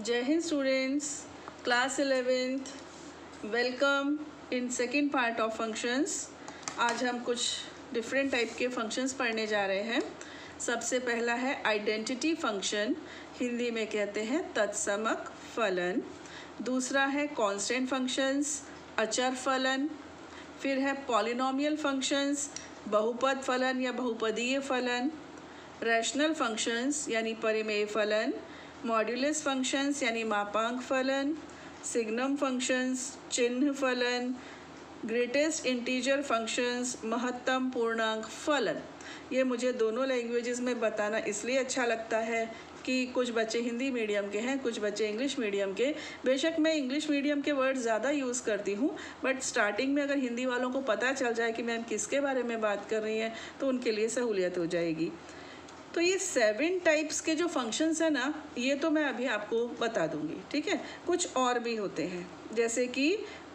जय Hind students, class 11th, welcome in second part of functions. आज हम कुछ डिफरेंट टाइप के फंक्शंस पढ़ने जा रहे हैं। सबसे पहला है आइडेंटिटी फंक्शन, हिंदी में कहते हैं तत्समक फलन। दूसरा है कांस्टेंट फंक्शंस, अचर फलन। फिर है पॉलिनोमियल फंक्शंस, बहुपद फलन या बहुपदीय फलन। रैशनल फंक्शंस यानी परिमेय फलन। मॉड्यूलस फंक्शंस यानी मापांक फलन। सिग्नम फंक्शंस, चिन्ह फलन। ग्रेटेस्ट इंटीजर फंक्शंस, महत्तम पूर्णांक फलन। ये मुझे दोनों लैंग्वेजेस में बताना इसलिए अच्छा लगता है कि कुछ बच्चे हिंदी मीडियम के हैं, कुछ बच्चे इंग्लिश मीडियम के। बेशक मैं इंग्लिश मीडियम के वर्ड ज़्यादा यूज़ करती हूँ, बट स्टार्टिंग में अगर हिंदी वालों को पता चल जाए कि मैम किसके बारे में बात कर रही हैं तो उनके लिए सहूलियत हो जाएगी। तो ये 7 टाइप्स के जो फंक्शंस हैं ना, ये तो मैं अभी आपको बता दूंगी, ठीक है। कुछ और भी होते हैं, जैसे कि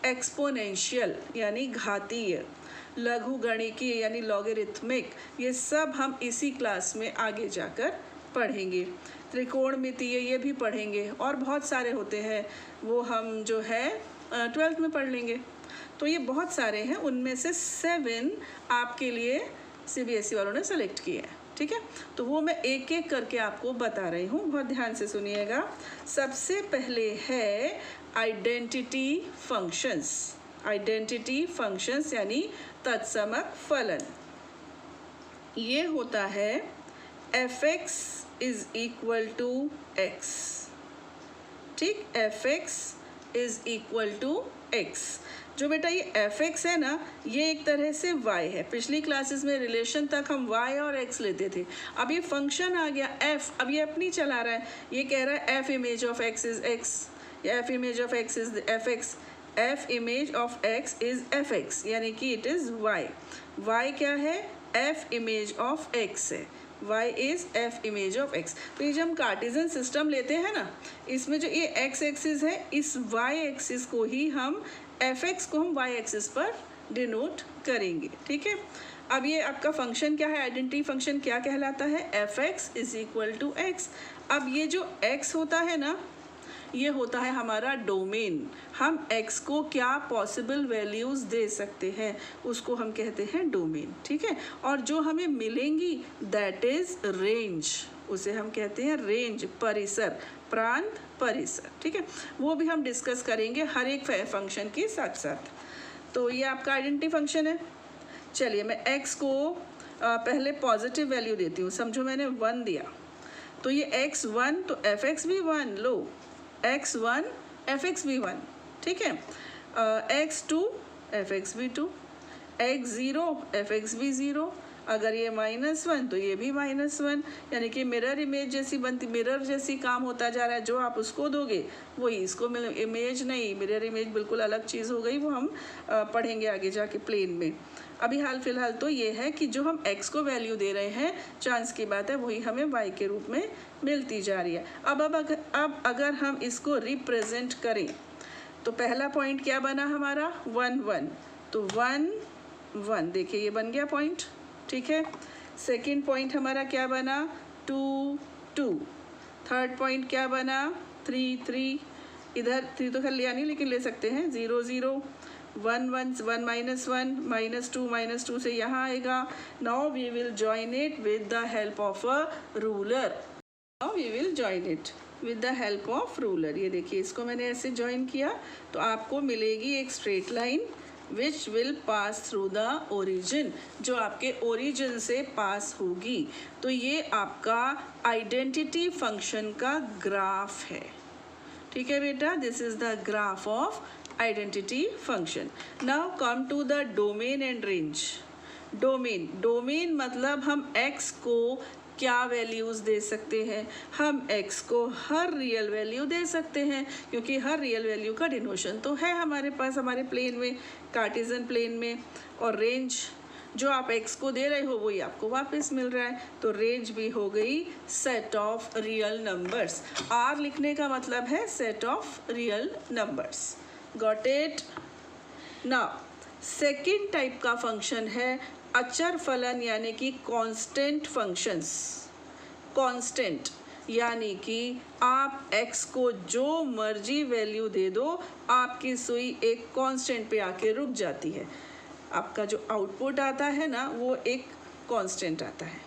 एक्सपोनेंशियल यानी घातीय, लघुगणिकीय यानी लॉगरिथमिक। ये सब हम इसी क्लास में आगे जाकर पढ़ेंगे। त्रिकोणमितीय ये भी पढ़ेंगे, और बहुत सारे होते हैं, वो हम जो है 12th में पढ़ लेंगे। तो ये बहुत सारे हैं, उनमें से 7 आपके लिए CBSE वालों ने सेलेक्ट किए हैं, ठीक है। तो वो मैं एक एक करके आपको बता रही हूँ, बहुत ध्यान से सुनिएगा। सबसे पहले है आइडेंटिटी फंक्शंस। आइडेंटिटी फंक्शंस यानी तत्समक फलन। ये होता है f(x) is equal to x, ठीक। f(x) is equal to x। जो बेटा ये f(x) है ना, ये एक तरह से y है। पिछली क्लासेस में रिलेशन तक हम y और x लेते थे। अब ये फंक्शन आ गया f, अब ये अपनी चला रहा है। ये कह रहा है f image of x is x, या f image of x is f(x), f image of x is f(x), यानी कि इट इज y। y क्या है? f इमेज ऑफ x है। y is f image of x। तो ये जब हम कार्टेशियन सिस्टम लेते हैं ना, इसमें जो ये x एक्सिस है, इस y एक्सिस को ही हम f(x) को हम y एक्सिस पर डिनोट करेंगे, ठीक है। अब ये आपका फंक्शन क्या है? आइडेंटिटी फंक्शन क्या कहलाता है? f(x) is equal to x। अब ये जो x होता है ना, ये होता है हमारा डोमेन। हम x को क्या पॉसिबल वैल्यूज़ दे सकते हैं, उसको हम कहते हैं डोमेन, ठीक है। और जो हमें मिलेंगी दैट इज़ रेंज, उसे हम कहते हैं रेंज, परिसर, प्रांत, परिसर, ठीक है। वो भी हम डिस्कस करेंगे हर एक फंक्शन के साथ साथ। तो ये आपका आइडेंटिटी फंक्शन है। चलिए मैं x को पहले पॉजिटिव वैल्यू देती हूँ। समझो मैंने 1 दिया, तो ये x1, तो f(x) भी 1 लो, x1 f(x) भी 1, ठीक है। x2 f(x) भी 2, x0 f(x) भी 0। अगर ये -1 तो ये भी -1, यानी कि मिरर इमेज जैसी बनती, मिरर जैसी काम होता जा रहा है। जो आप उसको दोगे वही इसको मिले। इमेज नहीं, मिरर इमेज बिल्कुल अलग चीज़ हो गई, वो हम पढ़ेंगे आगे जाके प्लेन में। अभी हाल फिलहाल तो ये है कि जो हम x को वैल्यू दे रहे हैं, चांस की बात है, वही हमें y के रूप में मिलती जा रही है। अब अगर हम इसको रिप्रेजेंट करें तो पहला पॉइंट क्या बना हमारा? 1 1, तो 1 1, देखिए ये बन गया पॉइंट, ठीक है। सेकंड पॉइंट हमारा क्या बना? 2 2। थर्ड पॉइंट क्या बना? 3 3। इधर 3 तो खैर लिया नहीं, लेकिन ले सकते हैं। 0 0 1 1 1 -1 -2 से यहाँ आएगा। Now we will join it with the help of a ruler. Now we will join it with the help of ruler. ये देखिए, इसको मैंने ऐसे जॉइन किया तो आपको मिलेगी एक straight line which will pass through the origin, जो आपके ओरिजिन से पास होगी। तो ये आपका आइडेंटिटी फंक्शन का ग्राफ है, ठीक है बेटा। This is the graph of identity function. Now come to the domain and range. Domain मतलब हम x को क्या वैल्यूज़ दे सकते हैं? हम x को हर रियल वैल्यू दे सकते हैं, क्योंकि हर रियल वैल्यू का डिनोशन तो है हमारे पास, हमारे प्लेन में, कार्टेशियन प्लेन में। और रेंज, जो आप x को दे रहे हो वही आपको वापस मिल रहा है, तो रेंज भी हो गई set of real numbers. r लिखने का मतलब है set of real numbers. Got it? Now second type का फंक्शन है अचर फलन, यानी कि कांस्टेंट फंक्शंस। कांस्टेंट यानी कि आप x को जो मर्जी वैल्यू दे दो, आपकी सुई एक कांस्टेंट पे आके रुक जाती है। आपका जो आउटपुट आता है ना, वो एक कांस्टेंट आता है।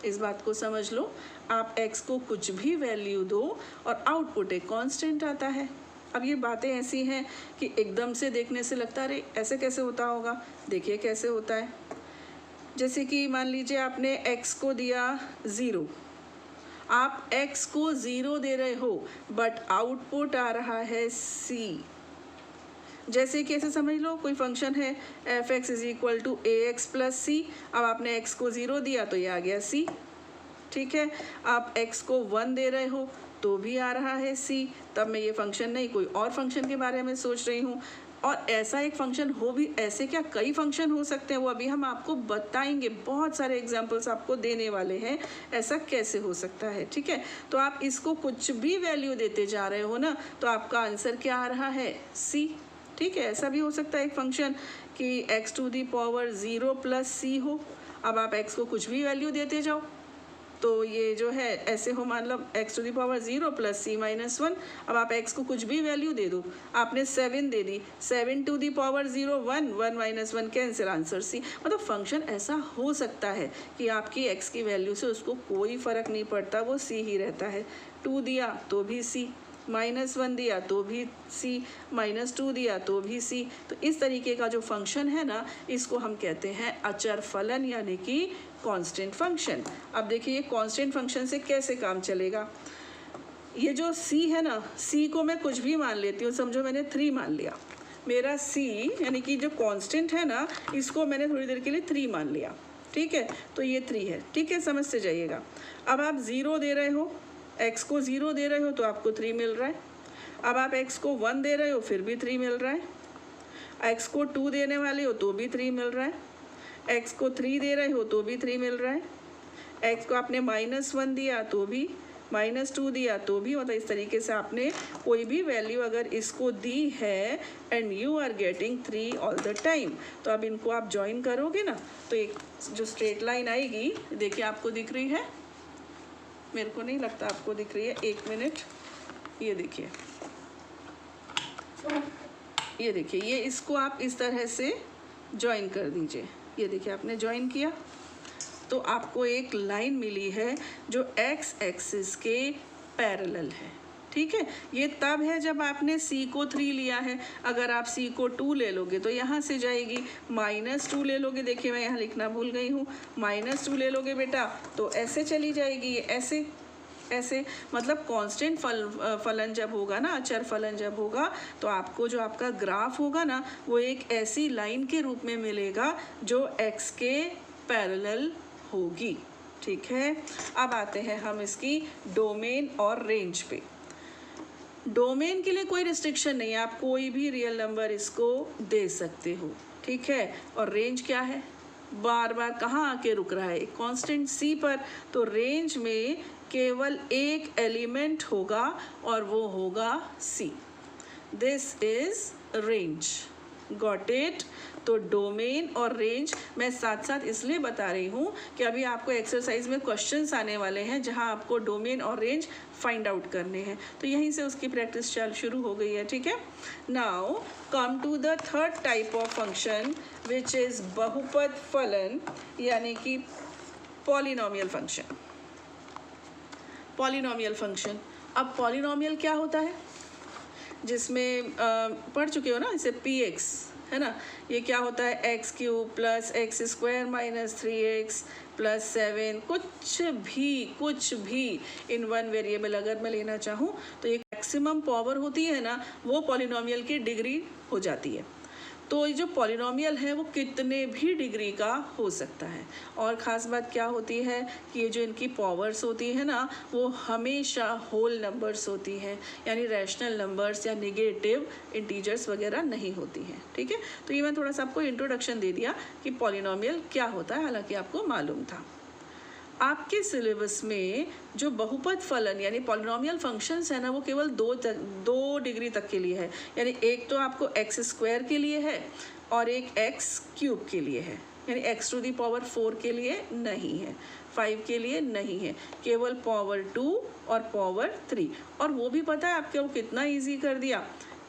इस बात को समझ लो, आप x को कुछ भी वैल्यू दो और आउटपुट एक कांस्टेंट आता है। अब ये बातें ऐसी हैं कि एकदम से देखने से लगता है अरे ऐसे कैसे होता होगा। देखिए कैसे होता है। जैसे कि मान लीजिए आपने x को दिया 0, आप x को 0 दे रहे हो बट आउटपुट आ रहा है c। जैसे कि ऐसे समझ लो कोई फंक्शन है f(x = ax + c), अब आपने x को 0 दिया तो ये आ गया c। ठीक है, आप x को 1 दे रहे हो तो भी आ रहा है c। तब मैं ये फंक्शन नहीं, कोई और फंक्शन के बारे में सोच रही हूँ। और ऐसा एक फंक्शन हो भी, ऐसे क्या कई फंक्शन हो सकते हैं, वो अभी हम आपको बताएंगे। बहुत सारे एग्जांपल्स आपको देने वाले हैं ऐसा कैसे हो सकता है। ठीक है, तो आप इसको कुछ भी वैल्यू देते जा रहे हो ना, तो आपका आंसर क्या आ रहा है c। ठीक है, ऐसा भी हो सकता है एक फंक्शन कि x⁴ 0 + c हो। अब आप x को कुछ भी वैल्यू देते जाओ तो ये जो है ऐसे हो, मान लो x⁴ 0 + c - 1। अब आप x को कुछ भी वैल्यू दे दो, आपने 7 दे दी, 7⁴ 0 1 1 - 1 कैंसिल, आंसर c। मतलब फंक्शन ऐसा हो सकता है कि आपकी x की वैल्यू से उसको कोई फ़र्क नहीं पड़ता, वो c ही रहता है। 2 दिया तो भी c, -1 दिया तो भी c, -2 दिया तो भी c। तो इस तरीके का जो फंक्शन है ना, इसको हम कहते हैं अचर फलन यानी कि कांस्टेंट फंक्शन। अब देखिए ये कांस्टेंट फंक्शन से कैसे काम चलेगा। ये जो c है ना, c को मैं कुछ भी मान लेती हूँ। समझो मैंने 3 मान लिया, मेरा c यानी कि जो कांस्टेंट है ना, इसको मैंने थोड़ी देर के लिए 3 मान लिया। ठीक है, तो ये 3 है। ठीक है, समझते जाइएगा। अब आप 0 दे रहे हो, x को 0 दे रहे हो तो आपको 3 मिल रहा है। अब आप x को 1 दे रहे हो फिर भी 3 मिल रहा है। x को 2 देने वाले हो तो भी 3 मिल रहा है। x को 3 दे रहे हो तो भी 3 मिल रहा है। x को आपने -1 दिया तो भी, -2 दिया तो भी, मतलब इस तरीके से आपने कोई भी वैल्यू अगर इसको दी है and you are getting 3 all the time. तो अब इनको आप ज्वाइन करोगे ना, तो एक जो स्ट्रेट लाइन आएगी, देखिए आपको दिख रही है, मेरे को नहीं लगता आपको दिख रही है, 1 मिनट, ये देखिए, ये देखिए, ये इसको आप इस तरह से ज्वाइन कर दीजिए। ये देखिए आपने ज्वाइन किया तो आपको एक लाइन मिली है जो x एक्सिस के पैरेलल है। ठीक है, ये तब है जब आपने c को 3 लिया है। अगर आप c को 2 ले लोगे तो यहाँ से जाएगी, -2 ले लोगे, देखिए मैं यहाँ लिखना भूल गई हूँ, -2 ले लोगे बेटा तो ऐसे चली जाएगी, ये ऐसे ऐसे। मतलब कांस्टेंट फलन जब होगा ना, अचर फलन जब होगा, तो आपको जो आपका ग्राफ होगा ना, वो एक ऐसी लाइन के रूप में मिलेगा जो x के पैरेलल होगी। ठीक है, अब आते हैं हम इसकी डोमेन और रेंज पे। डोमेन के लिए कोई रिस्ट्रिक्शन नहीं है, आप कोई भी रियल नंबर इसको दे सकते हो। ठीक है, और रेंज क्या है, बार बार कहाँ आके रुक रहा है, एक कांस्टेंट c पर। तो रेंज में केवल एक एलिमेंट होगा और वो होगा c। This is range, got it. तो डोमेन और रेंज मैं साथ साथ इसलिए बता रही हूँ कि अभी आपको एक्सरसाइज में क्वेश्चंस आने वाले हैं जहाँ आपको डोमेन और रेंज फाइंड आउट करने हैं, तो यहीं से उसकी प्रैक्टिस शुरू हो गई है। ठीक है, now come to the third type of function which is बहुपद फलन यानी कि पॉलिनोमियल फंक्शन। पॉलिनोमियल फंक्शन, अब पॉलिनोमियल क्या होता है, जिसमें पढ़ चुके हो ना इसे, px है ना, ये क्या होता है, x³ + x² - 3x + 7, कुछ भी इन वन वेरिएबल अगर मैं लेना चाहूँ तो एक मैक्सिमम पावर होती है ना, वो पॉलिनोमियल की डिग्री हो जाती है। तो ये जो पॉलिनोमियल है वो कितने भी डिग्री का हो सकता है। और ख़ास बात क्या होती है कि ये जो इनकी पावर्स होती है ना, वो हमेशा होल नंबर्स होती हैं, यानी रैशनल नंबर्स या नेगेटिव इंटीजर्स वगैरह नहीं होती हैं। ठीक है, तो ये मैं थोड़ा सा आपको इंट्रोडक्शन दे दिया कि पॉलिनोमियल क्या होता है, हालांकि आपको मालूम था। आपके सिलेबस में जो बहुपद फलन यानी पॉलिनोमियल फंक्शंस है ना, वो केवल 2 डिग्री तक के लिए है। यानी एक तो आपको x² के लिए है और एक x³ के लिए है, यानी x⁴ के लिए नहीं है। 5 के लिए नहीं है, केवल पावर 2 और पावर 3। और वो भी पता है आपको कितना इजी कर दिया,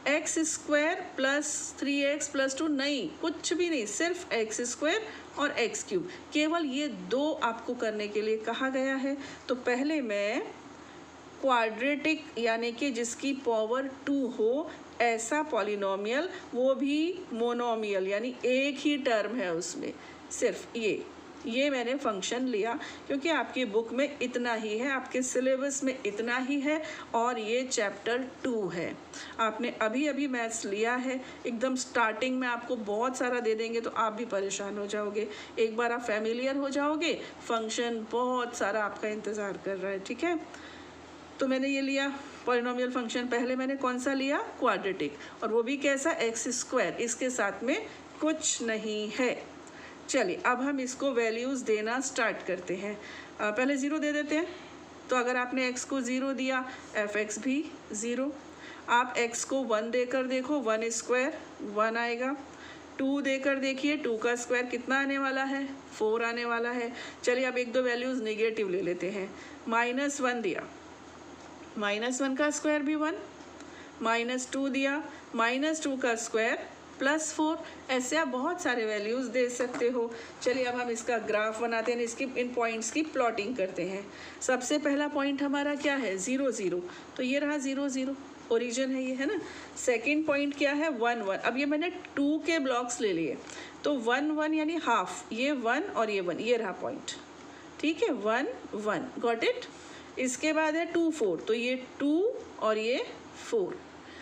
x square plus 3x plus 2, नहीं कुछ भी नहीं, सिर्फ एक्स स्क्वायर और एक्स क्यूब, केवल ये दो आपको करने के लिए कहा गया है। तो पहले मैं क्वाड्रेटिक यानी कि जिसकी पावर 2 हो ऐसा पॉलिनोमियल, वो भी मोनोमियल यानी एक ही टर्म है उसमें, सिर्फ ये मैंने फंक्शन लिया क्योंकि आपकी बुक में इतना ही है, आपके सिलेबस में इतना ही है और ये चैप्टर 2 है। आपने अभी अभी मैथ्स लिया है, एकदम स्टार्टिंग में आपको बहुत सारा दे देंगे तो आप भी परेशान हो जाओगे। एक बार आप फैमिलियर हो जाओगे, फंक्शन बहुत सारा आपका इंतज़ार कर रहा है, ठीक है। तो मैंने ये लिया पॉलिनोमियल फंक्शन, पहले मैंने कौन सा लिया, क्वाड्रेटिक, और वो भी कैसा, एक्स स्क्वायर, इसके साथ में कुछ नहीं है। चलिए अब हम इसको वैल्यूज़ देना स्टार्ट करते हैं। पहले ज़ीरो दे देते हैं। तो अगर आपने x को 0 दिया, fx भी 0। आप x को 1 देकर देखो, 1 स्क्वायर 1 आएगा। 2 देकर देखिए, 2 का स्क्वायर कितना आने वाला है, 4 आने वाला है। चलिए अब एक दो वैल्यूज़ नेगेटिव ले लेते हैं। -1 दिया, -1 का स्क्वायर भी 1, -2 दिया, -2 का स्क्वायर +4, ऐसे आप बहुत सारे वैल्यूज़ दे सकते हो। चलिए अब हम इसका ग्राफ बनाते हैं, इसकी इन पॉइंट्स की प्लॉटिंग करते हैं। सबसे पहला पॉइंट हमारा क्या है, 0 0, तो ये रहा 0 0, ओरिजिन है ये, है ना। सेकंड पॉइंट क्या है, 1 1। अब ये मैंने 2 के ब्लॉक्स ले लिए, तो 1 1 यानी हाफ, ये 1 और ये 1, ये रहा पॉइंट, ठीक है, 1 1, गॉट इट। इसके बाद है 2 4, तो ये 2 और ये 4।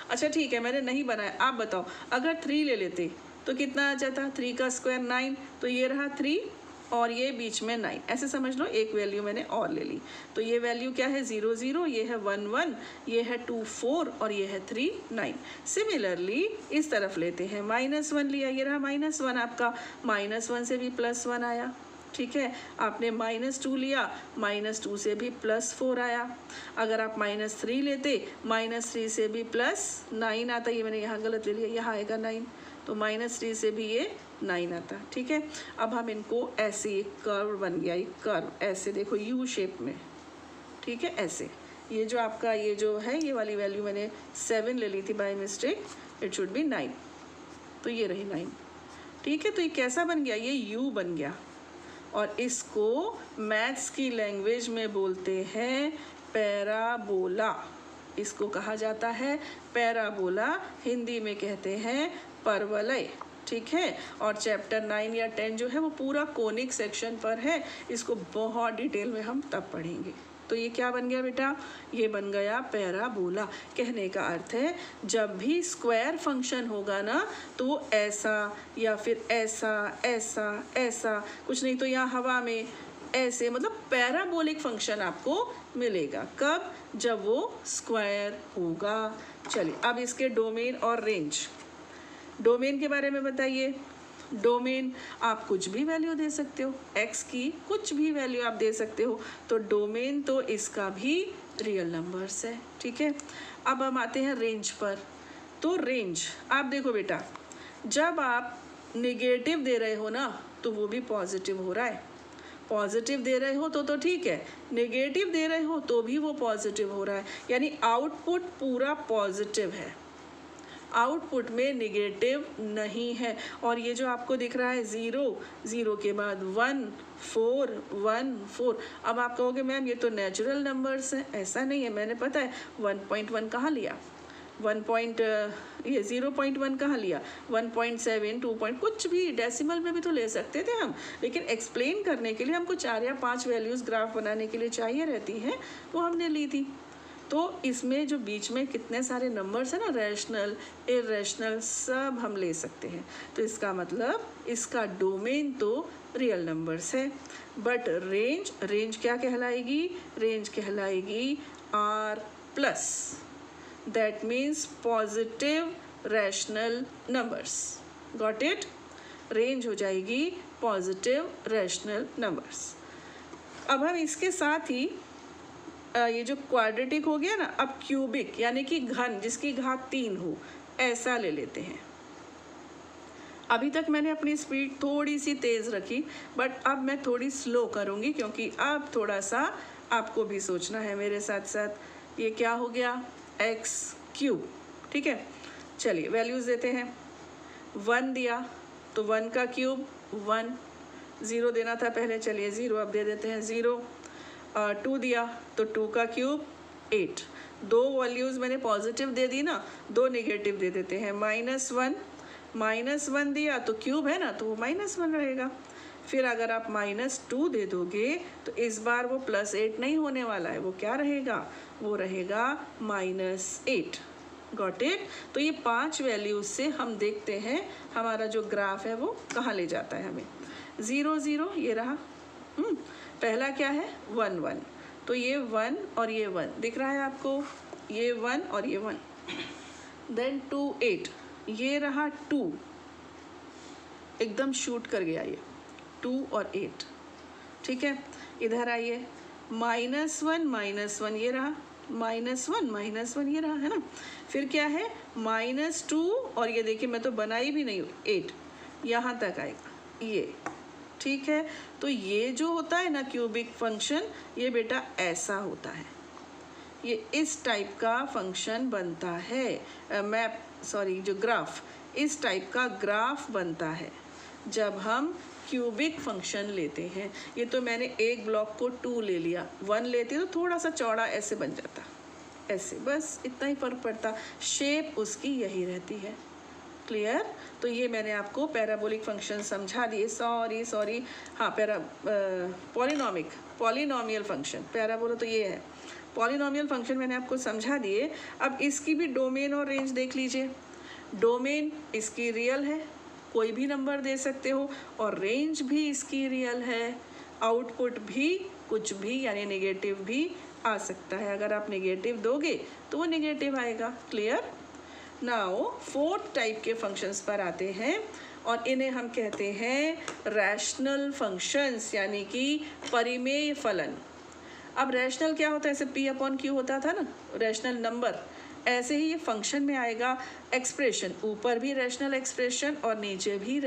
अच्छा ठीक है, मैंने नहीं बनाया, आप बताओ अगर 3 ले लेते तो कितना आ जाता, 3 का स्क्वायर 9, तो ये रहा 3 और ये बीच में 9, ऐसे समझ लो एक वैल्यू मैंने और ले ली। तो ये वैल्यू क्या है, 0 0, ये है 1 1, ये है 2 4 और ये है 3 9। सिमिलरली इस तरफ लेते हैं, -1 लिया, ये रहा -1 आपका, -1 से भी +1 आया, ठीक है। आपने -2 लिया, -2 से भी +4 आया। अगर आप -3 लेते, -3 से भी +9 आता, ये मैंने यहाँ गलत ले लिया, यहाँ आएगा 9, तो -3 से भी ये 9 आता, ठीक है। अब हम इनको ऐसे, एक कर्व बन गया, एक कर्व ऐसे देखो यू शेप में, ठीक है, ऐसे। ये जो आपका ये जो है, ये वाली वैल्यू मैंने 7 ले ली थी by mistake, it should be 9, तो ये रही 9, ठीक है। तो ये कैसा बन गया, ये यू बन गया, और इसको मैथ्स की लैंग्वेज में बोलते हैं पैराबोला, इसको कहा जाता है पैराबोला, हिंदी में कहते हैं परवलय, ठीक है। और चैप्टर 9 या 10 जो है वो पूरा कोनिक सेक्शन पर है, इसको बहुत डिटेल में हम तब पढ़ेंगे। तो ये क्या बन गया बेटा, ये बन गया पैराबोला। कहने का अर्थ है जब भी स्क्वायर फंक्शन होगा ना, तो ऐसा या फिर ऐसा ऐसा ऐसा, कुछ नहीं तो यहाँ हवा में ऐसे, मतलब पैराबोलिक फंक्शन आपको मिलेगा। कब, जब वो स्क्वायर होगा। चलिए अब इसके डोमेन और रेंज, डोमेन के बारे में बताइए। डोमेन आप कुछ भी वैल्यू दे सकते हो, x की कुछ भी वैल्यू आप दे सकते हो, तो डोमेन तो इसका भी रियल नंबर्स है, ठीक है। अब हम आते हैं रेंज पर। तो रेंज आप देखो बेटा, जब आप नेगेटिव दे रहे हो ना, तो वो भी पॉजिटिव हो रहा है, पॉजिटिव दे रहे हो तो ठीक है, नेगेटिव दे रहे हो तो भी वो पॉजिटिव हो रहा है, यानी आउटपुट पूरा पॉजिटिव है, आउटपुट में नेगेटिव नहीं है। और ये जो आपको दिख रहा है 0 0 के बाद 1 4 1 4, अब आप कहोगे मैम ये तो नेचुरल नंबर्स हैं, ऐसा नहीं है, मैंने पता है 1.1 कहाँ लिया, 0.1 कहाँ लिया, 1.7 2 कुछ भी डेसिमल में भी तो ले सकते थे हम, लेकिन एक्सप्लेन करने के लिए हमको 4 या 5 वैल्यूज़ ग्राफ बनाने के लिए चाहिए रहती हैं, वो हमने ली थी। तो इसमें जो बीच में कितने सारे नंबर्स हैं ना, रैशनल इरेशनल, सब हम ले सकते हैं। तो इसका मतलब इसका डोमेन तो रियल नंबर्स है, बट रेंज क्या कहलाएगी, रेंज कहलाएगी R+, that means positive rational numbers, got it. Range हो जाएगी पॉजिटिव रैशनल नंबर्स। अब हम इसके साथ ही ये जो क्वाड्रेटिक हो गया ना, अब क्यूबिक यानी कि घन, जिसकी घात 3 हो, ऐसा ले लेते हैं। अभी तक मैंने अपनी स्पीड थोड़ी सी तेज़ रखी, बट अब मैं थोड़ी स्लो करूँगी क्योंकि अब थोड़ा सा आपको भी सोचना है मेरे साथ साथ। ये क्या हो गया, एक्स क्यूब, ठीक है। चलिए वैल्यूज़ देते हैं। 1 दिया तो 1 का क्यूब 1, 0 देना था पहले, चलिए 0 अब दे देते हैं 0। 2 दिया तो 2 का क्यूब 8। 2 वैल्यूज़ मैंने पॉजिटिव दे दी ना, 2 नेगेटिव दे देते हैं। -1 दिया तो क्यूब है ना, तो वो -1 रहेगा। फिर अगर आप -2 दे दोगे तो इस बार वो +8 नहीं होने वाला है, वो क्या रहेगा, वो रहेगा -8। Got it. तो ये 5 वैल्यूज से हम देखते हैं हमारा जो ग्राफ है वो कहाँ ले जाता है हमें। 0 0 ये रहा, पहला क्या है 1 1, तो ये 1 और ये 1 दिख रहा है आपको, ये 1 और ये 1। देन 2 8, ये रहा 2, एकदम शूट कर गया ये 2 और 8, ठीक है। इधर आइए, -1 ये रहा, -1 ये रहा, है ना। फिर क्या है -2 और ये देखिए मैं तो बनाई भी नहीं, 8 यहाँ तक आएगा ये, ठीक है। तो ये जो होता है ना क्यूबिक फंक्शन, ये बेटा ऐसा होता है, ये इस टाइप का फंक्शन बनता है। जो ग्राफ, इस टाइप का ग्राफ बनता है जब हम क्यूबिक फंक्शन लेते हैं। ये तो मैंने एक ब्लॉक को 2 ले लिया, 1 लेती तो थोड़ा सा चौड़ा ऐसे बन जाता, ऐसे, बस इतना ही फर्क पड़ता, शेप उसकी यही रहती है। क्लियर। तो ये मैंने आपको पैराबोलिक फंक्शन समझा दिए। सॉरी हाँ, पॉलिनोमियल फंक्शन, पैराबोला तो ये है, पॉलिनोमियल फंक्शन मैंने आपको समझा दिए। अब इसकी भी डोमेन और रेंज देख लीजिए। डोमेन इसकी रियल है, कोई भी नंबर दे सकते हो, और रेंज भी इसकी रियल है। आउटपुट भी कुछ भी यानी नेगेटिव भी आ सकता है, अगर आप नेगेटिव दोगे तो वो नेगेटिव आएगा। क्लियर। नाउ 4th टाइप के फंक्शंस पर आते हैं, और इन्हें हम कहते हैं रैशनल फंक्शंस, यानी कि परिमेय फलन। अब रैशनल क्या होता है, ऐसे P/Q होता था ना, रैशनल नंबर, ऐसे ही ये फंक्शन में आएगा एक्सप्रेशन, ऊपर भी रैशनल एक्सप्रेशन और नीचे भी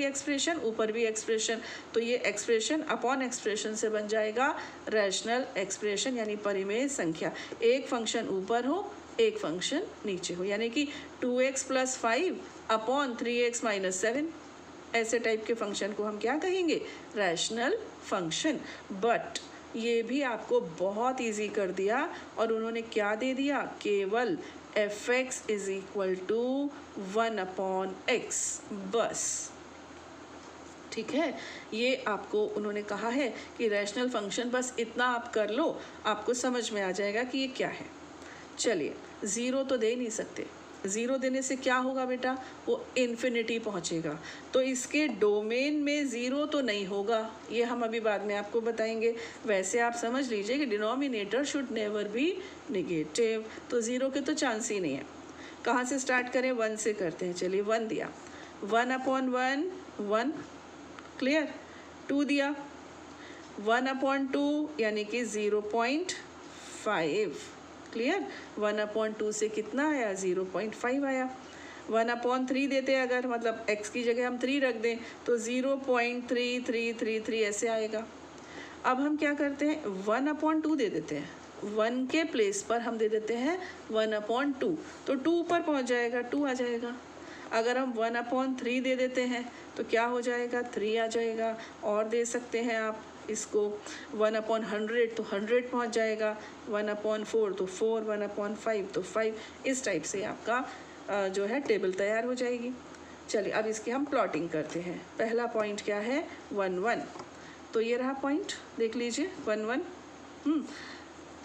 एक्सप्रेशन, ऊपर भी एक्सप्रेशन। तो ये एक्सप्रेशन अपॉन एक्सप्रेशन से बन जाएगा रैशनल एक्सप्रेशन, यानी परिमेय संख्या। एक फंक्शन ऊपर हो, एक फंक्शन नीचे हो, यानी कि 2x + 5 अपॉन 3x - 7, ऐसे टाइप के फंक्शन को हम क्या कहेंगे, रैशनल फंक्शन। बट ये भी आपको बहुत इजी कर दिया, और उन्होंने क्या दे दिया, केवल fx = 1/x, बस, ठीक है। ये आपको उन्होंने कहा है कि रैशनल फंक्शन, बस इतना आप कर लो, आपको समझ में आ जाएगा कि ये क्या है। चलिए 0 तो दे नहीं सकते, 0 देने से क्या होगा बेटा, वो इन्फिनिटी पहुंचेगा, तो इसके डोमेन में 0 तो नहीं होगा, ये हम अभी बाद में आपको बताएंगे। वैसे आप समझ लीजिए कि denominator should never be negative, तो 0 के तो चांस ही नहीं है। कहाँ से स्टार्ट करें, 1 से करते हैं। चलिए 1 दिया, 1/1 1, क्लियर। 2 दिया, 1/2 यानी कि 0.5, क्लियर। 1/2 से कितना आया, 0.5 आया। 1/3 देते हैं अगर, मतलब x की जगह हम 3 रख दें तो 0.3333 ऐसे आएगा। अब हम क्या करते हैं, 1/2 दे देते हैं, 1 के प्लेस पर हम दे देते हैं 1/2, तो 2 पर पहुंच जाएगा, 2 आ जाएगा। अगर हम 1/3 दे देते हैं तो क्या हो जाएगा, 3 आ जाएगा। और दे सकते हैं आप इसको 1/100 तो 100 पहुंच जाएगा, 1/4 तो 4, 1/5 तो 5, इस टाइप से आपका जो है टेबल तैयार हो जाएगी। चलिए अब इसकी हम प्लॉटिंग करते हैं। पहला पॉइंट क्या है, 1 1, तो ये रहा पॉइंट, देख लीजिए 1 1।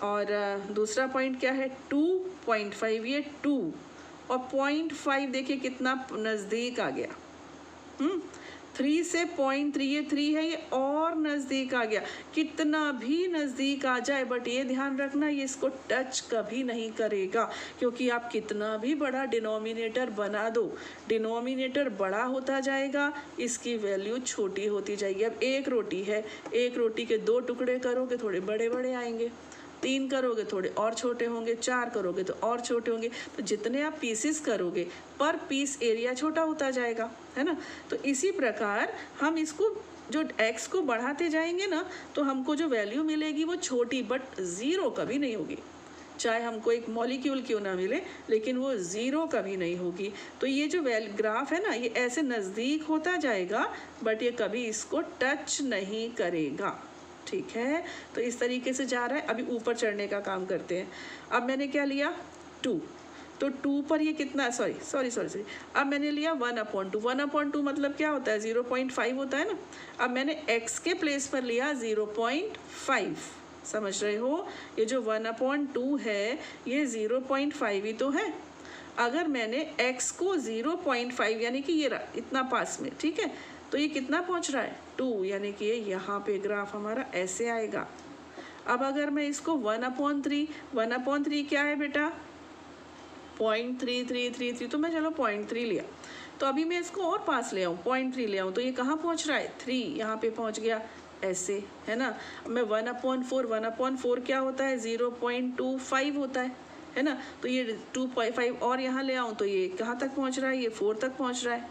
और दूसरा पॉइंट क्या है, 2.5, ये 2, और 0.5 देखिए कितना नज़दीक आ गया। 3 से 0.3, ये 3 है, ये और नज़दीक आ गया। कितना भी नज़दीक आ जाए, बट ये ध्यान रखना, ये इसको टच कभी नहीं करेगा, क्योंकि आप कितना भी बड़ा डिनोमिनेटर बना दो, डिनोमिनेटर बड़ा होता जाएगा, इसकी वैल्यू छोटी होती जाएगी। अब एक रोटी है, एक रोटी के 2 टुकड़े करोगे, थोड़े बड़े बड़े आएंगे, 3 करोगे थोड़े और छोटे होंगे, 4 करोगे तो और छोटे होंगे। तो जितने आप पीसेस करोगे पर पीस एरिया छोटा होता जाएगा, है ना। तो इसी प्रकार हम इसको जो x को बढ़ाते जाएंगे ना, तो हमको जो वैल्यू मिलेगी वो छोटी बट ज़ीरो कभी नहीं होगी। चाहे हमको एक मॉलिक्यूल क्यों ना मिले, लेकिन वो ज़ीरो कभी नहीं होगी। तो ये जो ग्राफ है ना, ये ऐसे नज़दीक होता जाएगा बट ये कभी इसको टच नहीं करेगा, ठीक है। तो इस तरीके से जा रहा है। अभी ऊपर चढ़ने का काम करते हैं। अब मैंने क्या लिया 2, तो 2 पर ये कितना, सॉरी अब मैंने लिया 1/2। 1/2 मतलब क्या होता है, 0.5 होता है ना। अब मैंने x के प्लेस पर लिया 0.5, समझ रहे हो। ये जो 1/2 है ये 0.5 ही तो है। अगर मैंने x को 0.5 यानी कि ये इतना पास में, ठीक है, तो ये कितना पहुंच रहा है 2, यानी कि ये यहाँ पे ग्राफ हमारा ऐसे आएगा। अब अगर मैं इसको 1/3 क्या है बेटा 0.3333, तो मैं चलो 0.3 लिया। तो अभी मैं इसको और पास ले आऊँ, 0.3 ले आऊँ, तो ये कहाँ पहुँच रहा है 3, यहाँ पे पहुँच गया ऐसे, है ना। मैं 1/4 क्या होता है 0.25 होता है ना। तो ये 2.5 और यहाँ ले आऊँ तो ये कहाँ तक पहुँच रहा है, ये 4 तक पहुँच रहा है।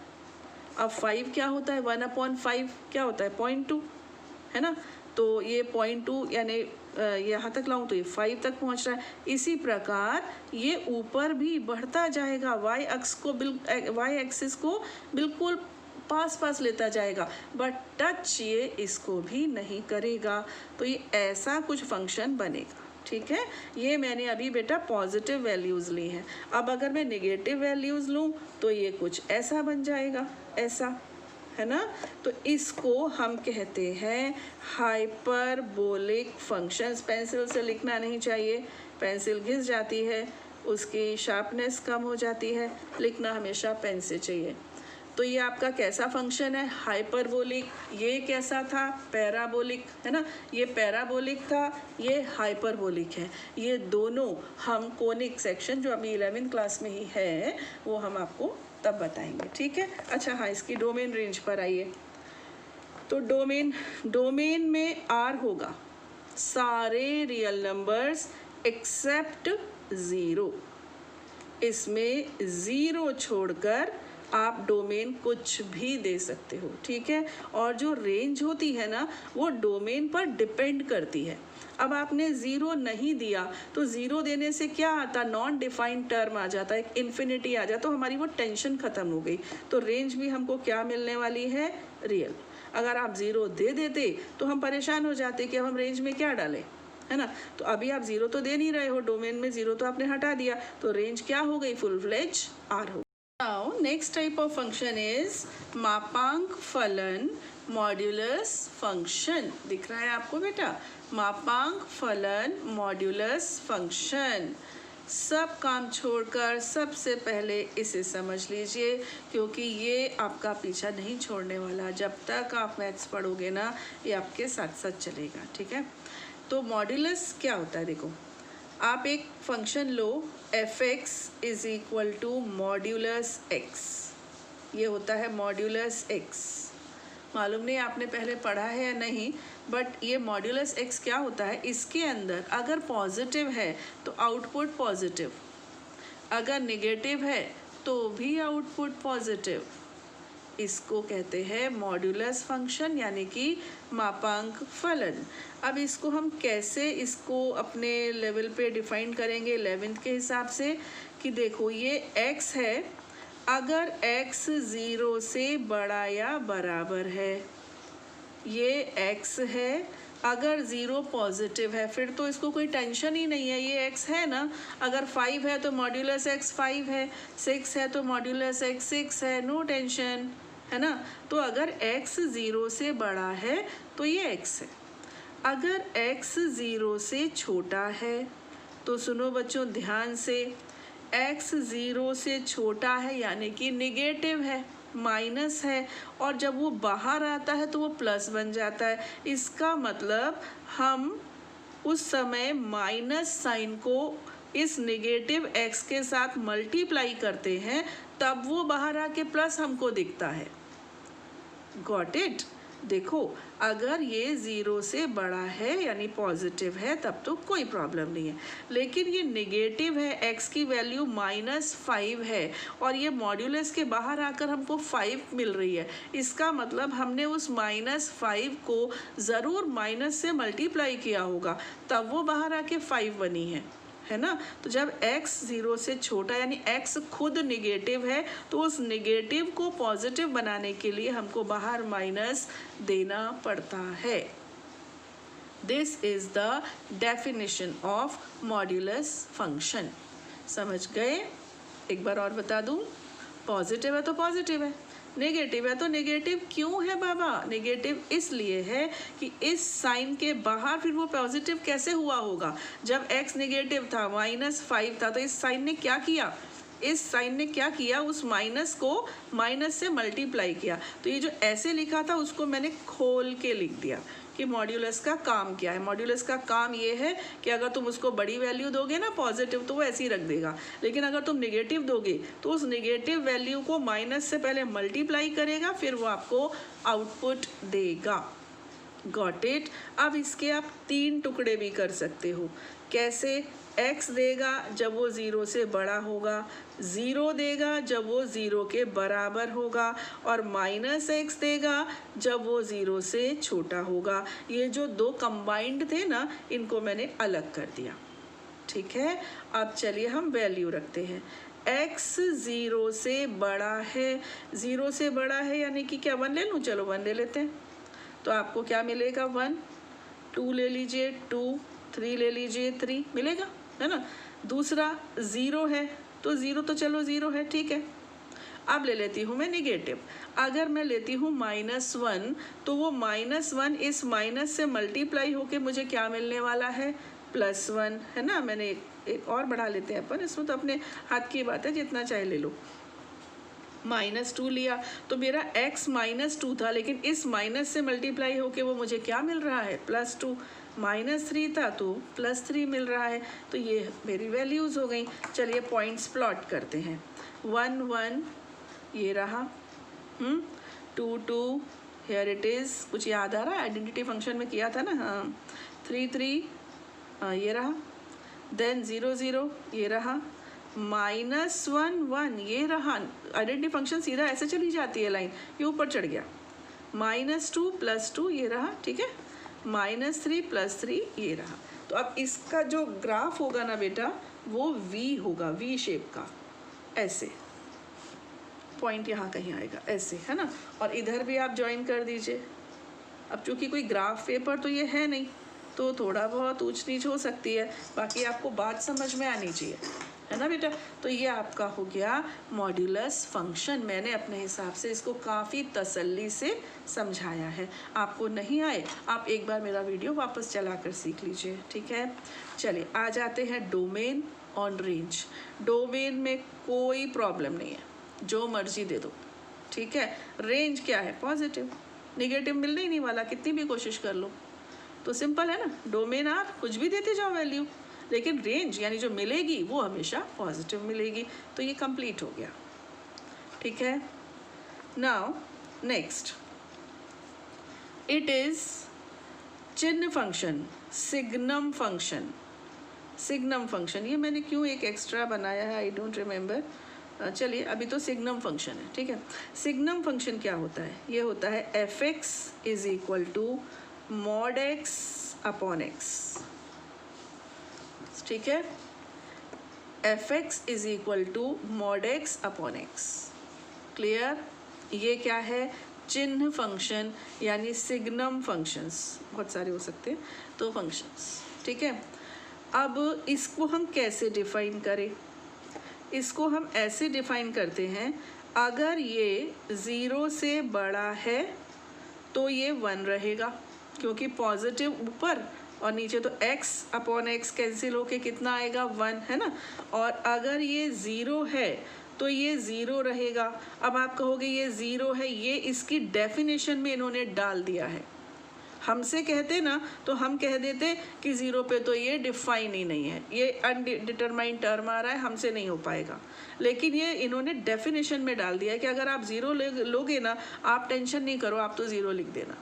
अब 5 क्या होता है 1/5 क्या होता है 0.2, है ना। तो ये 0.2 यानी यहाँ तक लाऊं तो ये 5 तक पहुँच रहा है। इसी प्रकार ये ऊपर भी बढ़ता जाएगा, वाई एक्सिस को बिल्कुल पास लेता जाएगा, बट टच ये इसको भी नहीं करेगा। तो ये ऐसा कुछ फंक्शन बनेगा, ठीक है। ये मैंने अभी बेटा पॉजिटिव वैल्यूज़ ली हैं। अब अगर मैं नेगेटिव वैल्यूज़ लूँ तो ये कुछ ऐसा बन जाएगा, ऐसा, है ना। तो इसको हम कहते हैं हाइपरबोलिक फंक्शंस। पेंसिल से लिखना नहीं चाहिए, पेंसिल घिस जाती है, उसकी शार्पनेस कम हो जाती है, लिखना हमेशा पेन से चाहिए। तो ये आपका कैसा फंक्शन है हाइपरबोलिक। ये कैसा था पैराबोलिक, है ना। ये पैराबोलिक था, ये हाइपरबोलिक है। ये दोनों हम कोनिक सेक्शन जो अभी 11th क्लास में ही है वो हम आपको तब बताएंगे, ठीक है। अच्छा हाँ, इसकी डोमेन रेंज पर आइए। तो डोमेन में R होगा सारे रियल नंबर्स एक्सेप्ट 0। इसमें 0 छोड़कर आप डोमेन कुछ भी दे सकते हो, ठीक है। और जो रेंज होती है ना वो डोमेन पर डिपेंड करती है। अब आपने 0 नहीं दिया तो 0 देने से क्या आता, नॉन डिफाइंड टर्म आ जाता है, एक इन्फिनिटी आ जाता, तो हमारी वो टेंशन ख़त्म हो गई। तो रेंज भी हमको क्या मिलने वाली है, रियल। अगर आप 0 दे देते तो हम परेशान हो जाते कि अब हम रेंज में क्या डालें, है ना। तो अभी आप 0 तो दे नहीं रहे हो, डोमेन में 0 तो आपने हटा दिया, तो रेंज क्या हो गई, फुल फ्लेज R हो। Now next type of function is मापांक फलन मॉड्यूलस फंक्शन। दिख रहा है आपको बेटा, मापांक फलन मॉड्यूलस फंक्शन। सब काम छोड़कर सबसे पहले इसे समझ लीजिए, क्योंकि ये आपका पीछा नहीं छोड़ने वाला। जब तक आप मैथ्स पढ़ोगे ना ये आपके साथ साथ चलेगा, ठीक है। तो मॉड्यूलस क्या होता है, देखो आप एक फंक्शन लो f(x) is equal to modulus x। ये होता है मॉड्यूलस x। मालूम नहीं आपने पहले पढ़ा है या नहीं, बट ये मॉड्यूलस x क्या होता है, इसके अंदर अगर पॉजिटिव है तो आउटपुट पॉजिटिव, अगर नेगेटिव है तो भी आउटपुट पॉजिटिव। इसको कहते हैं मॉड्यूलस फंक्शन, यानी कि मापांक फलन। अब इसको हम कैसे इसको अपने लेवल पे डिफाइन करेंगे 11th के हिसाब से, कि देखो ये x है, अगर x 0 से बड़ा या बराबर है, ये x है, अगर 0 पॉजिटिव है फिर तो इसको कोई टेंशन ही नहीं है, ये x है ना। अगर 5 है तो मॉड्यूलस x 5 है, 6 है तो मॉड्यूलस x 6 है, नो टेंशन, है ना। तो अगर x 0 से बड़ा है तो ये x है। अगर x 0 से छोटा है तो सुनो बच्चों ध्यान से, x 0 से छोटा है यानी कि निगेटिव है, माइनस है, और जब वो बाहर आता है तो वो प्लस बन जाता है। इसका मतलब हम उस समय माइनस साइन को इस नेगेटिव x के साथ मल्टीप्लाई करते हैं, तब वो बाहर आके प्लस हमको दिखता है। Got it. देखो अगर ये 0 से बड़ा है यानी पॉजिटिव है तब तो कोई प्रॉब्लम नहीं है, लेकिन ये नेगेटिव है, x की वैल्यू -5 है और ये मॉड्यूलस के बाहर आकर हमको 5 मिल रही है, इसका मतलब हमने उस -5 को ज़रूर माइनस से मल्टीप्लाई किया होगा तब वो बाहर आके 5 बनी है ना। तो जब x 0 से छोटा यानी x खुद निगेटिव है तो उस निगेटिव को पॉजिटिव बनाने के लिए हमको बाहर माइनस देना पड़ता है। This is the definition of modulus function. समझ गए? एक बार और बता दूं, पॉजिटिव है तो पॉजिटिव है, नेगेटिव है तो नेगेटिव क्यों है बाबा? नेगेटिव इसलिए है कि इस साइन के बाहर फिर वो पॉजिटिव कैसे हुआ होगा? जब x नेगेटिव था, -5 था, तो इस साइन ने क्या किया? इस साइन ने क्या किया? उस माइनस को माइनस से मल्टीप्लाई किया। तो ये जो ऐसे लिखा था उसको मैंने खोल के लिख दिया कि मॉड्यूलस का काम क्या है। मॉड्यूलस का काम ये है कि अगर तुम उसको बड़ी वैल्यू दोगे ना पॉजिटिव तो वो ऐसे ही रख देगा, लेकिन अगर तुम नेगेटिव दोगे तो उस नेगेटिव वैल्यू को माइनस से पहले मल्टीप्लाई करेगा, फिर वो आपको आउटपुट देगा। Got it? अब इसके आप 3 टुकड़े भी कर सकते हो। कैसे? x देगा जब वो 0 से बड़ा होगा, 0 देगा जब वो 0 के बराबर होगा और -x देगा जब वो 0 से छोटा होगा। ये जो 2 कंबाइंड थे ना, इनको मैंने अलग कर दिया। ठीक है, अब चलिए हम वैल्यू रखते हैं। x 0 से बड़ा है, 0 से बड़ा है यानी कि क्या 1 ले लूँ? चलो 1 ले लेते हैं। तो आपको क्या मिलेगा? 1, 2 ले लीजिए 2, 3 ले लीजिए 3 मिलेगा, है ना। दूसरा 0 है तो 0 तो चलो 0 है, ठीक है। अब ले लेती हूँ मैं नेगेटिव। अगर मैं लेती हूँ -1 तो वो -1 इस माइनस से मल्टीप्लाई होके मुझे क्या मिलने वाला है? +1, है ना। मैंने एक और बढ़ा लेते हैं अपन, इसमें तो अपने हाथ की बात है, जितना चाहे ले लो। -2 लिया तो मेरा x -2 था, लेकिन इस माइनस से मल्टीप्लाई होके वो मुझे क्या मिल रहा है? +2। -3 था तो +3 मिल रहा है। तो ये मेरी वैल्यूज़ हो गई। चलिए पॉइंट्स प्लॉट करते हैं। 1 1 ये रहा, 2 2 हेयर इट इज़। कुछ याद आ रहा है? आइडेंटिटी फंक्शन में किया था ना। हाँ, 3 3 ये रहा। देन 0 0 ये रहा, -1 1 ये रहा। आइडेंटिटी फंक्शन सीधा ऐसे चली जाती है लाइन, ये ऊपर चढ़ गया। -2 +2 ये रहा, ठीक है। -3 +3 ये रहा। तो अब इसका जो ग्राफ होगा ना बेटा, वो V होगा, V शेप का, ऐसे। पॉइंट यहाँ कहीं आएगा ऐसे, है ना। और इधर भी आप ज्वाइन कर दीजिए। अब चूंकि कोई ग्राफ पेपर तो ये है नहीं, तो थोड़ा बहुत ऊंच नीच हो सकती है, बाकी आपको बात समझ में आनी चाहिए, है ना बेटा। तो ये आपका हो गया मॉड्यूलस फंक्शन। मैंने अपने हिसाब से इसको काफ़ी तसल्ली से समझाया है। आपको नहीं आए, आप एक बार मेरा वीडियो वापस चला कर सीख लीजिए, ठीक है। चलिए आ जाते हैं डोमेन ऑन रेंज। डोमेन में कोई प्रॉब्लम नहीं है, जो मर्जी दे दो, ठीक है। रेंज क्या है? पॉजिटिव, निगेटिव मिलने ही नहीं वाला, कितनी भी कोशिश कर लो। तो सिंपल है ना, डोमेन आप कुछ भी देते जाओ वैल्यू, लेकिन रेंज यानी जो मिलेगी वो हमेशा पॉजिटिव मिलेगी। तो ये कंप्लीट हो गया, ठीक है। नाउ नेक्स्ट, इट इज चिन्ह function, signum function. Signum function ये मैंने क्यों एक एक्स्ट्रा बनाया है, आई डोंट रिमेम्बर। चलिए अभी तो सिग्नम फंक्शन है, ठीक है। सिग्नम फंक्शन क्या होता है? ये होता है f(x) = mod x upon x, ठीक है। f(x) = mod x upon x, clear. ये क्या है? चिन्ह फंक्शन यानी सिग्नम फंक्शंस, बहुत सारे हो सकते हैं तो फंक्शंस, ठीक है। अब इसको हम कैसे डिफाइन करें? इसको हम ऐसे डिफाइन करते हैं, अगर ये 0 से बड़ा है तो ये 1 रहेगा, क्योंकि पॉजिटिव ऊपर और नीचे तो x अपॉन x कैंसिल होके कितना आएगा? 1, है ना। और अगर ये 0 है तो ये 0 रहेगा। अब आप कहोगे ये 0 है, ये इसकी डेफिनेशन में इन्होंने डाल दिया है। हमसे कहते ना तो हम कह देते कि 0 पे तो ये डिफाइन ही नहीं है, ये अनडिटरमाइंड टर्म आ रहा है, हमसे नहीं हो पाएगा। लेकिन ये इन्होंने डेफिनेशन में डाल दिया है कि अगर आप 0 लोगे ना, आप टेंशन नहीं करो, आप तो 0 लिख देना,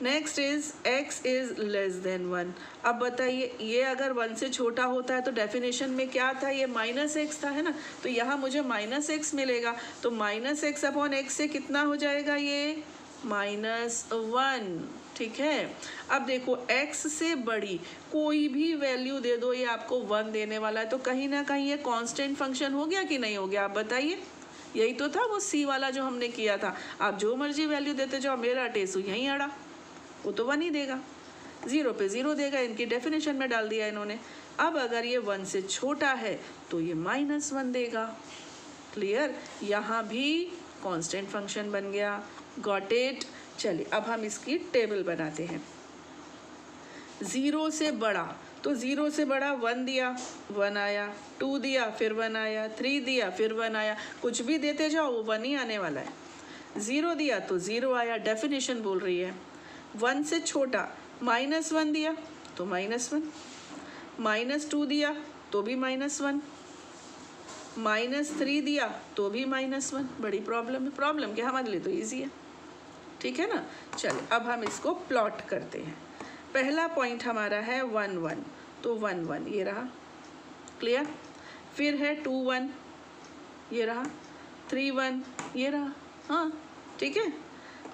next is x is less than 1। अब बताइए ये अगर 1 से छोटा होता है तो डेफिनेशन में क्या था, ये -x था, है ना, तो यहाँ मुझे -x मिलेगा, तो -x अपॉन x से कितना हो जाएगा, ये -1। ठीक है, अब देखो x से बड़ी कोई भी वैल्यू दे दो, ये आपको 1 देने वाला है, तो कहीं ना कहीं ये कांस्टेंट फंक्शन हो गया कि नहीं हो गया, आप बताइए। यही तो था वो c वाला जो हमने किया था, आप जो मर्जी वैल्यू देते जाओ, मेरा टेसू यहीं अड़ा, वो तो 1 ही देगा, 0 पे 0 देगा, इनकी डेफिनेशन में डाल दिया इन्होंने। अब अगर ये 1 से छोटा है तो ये -1 देगा। क्लियर, यहाँ भी कांस्टेंट फंक्शन बन गया। Got it. चलिए अब हम इसकी टेबल बनाते हैं। 0 से बड़ा, तो 0 से बड़ा 1 दिया 1 आया, 2 दिया फिर 1 आया, 3 दिया फिर 1 आया, कुछ भी देते जाओ वो 1 ही आने वाला है। 0 दिया तो 0 आया, डेफिनेशन बोल रही है। 1 से छोटा -1 दिया तो -1, -2 दिया तो भी -1, -3 दिया तो भी -1। बड़ी प्रॉब्लम है, प्रॉब्लम क्या, हमारे लिए तो ईजी है। ठीक है ना, चलिए अब हम इसको प्लॉट करते हैं। पहला पॉइंट हमारा है 1 1, तो 1 1 ये रहा, क्लियर। फिर है 2 1 ये रहा, 3 1 ये रहा, हाँ ठीक है।